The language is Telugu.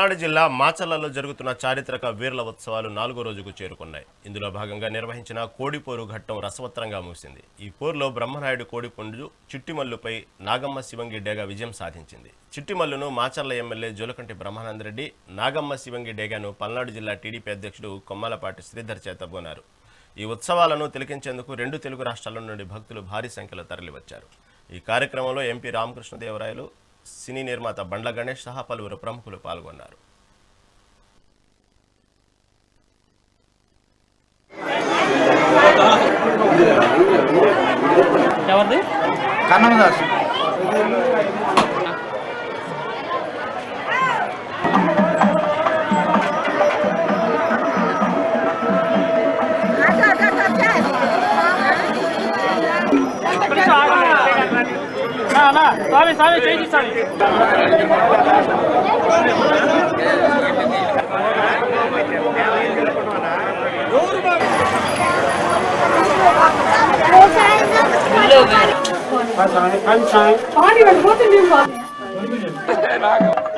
పల్నాడు జిల్లా మాచర్లలో జరుగుతున్న చారిత్రక వీర్ల ఉత్సవాలు 4వ రోజుకు చేరుకున్నాయి. ఇందులో భాగంగా నిర్వహించిన కోడిపోరు ఘట్టం రసవత్రంగా ముగిసింది. ఈ పోరులో బ్రహ్మనాయుడు కోడిపుంజు చిట్టిమల్లుపై నాగమ్మ శివంగి డేగా విజయం సాధించింది. చిట్టిమల్లును మాచర్ల ఎమ్మెల్యే జోలకంటి బ్రహ్మానందరెడ్డి, నాగమ్మ శివంగి డేగాను పల్నాడు జిల్లా టీడీపీ అధ్యక్షుడు కొమ్మాలపాటి శ్రీధర్ చేతబోనారు. ఈ ఉత్సవాలను తిలకించేందుకు 2 తెలుగు రాష్ట్రాల నుండి భక్తులు భారీ సంఖ్యలో తరలివచ్చారు. ఈ కార్యక్రమంలో ఎంపీ రామకృష్ణదేవరాయలు, సినీ నిర్మాత బండ్ల గణేష్ సహా పలువురు ప్రముఖులు పాల్గొన్నారు. స్వామి స్వామి చేసి స్వామి Hi,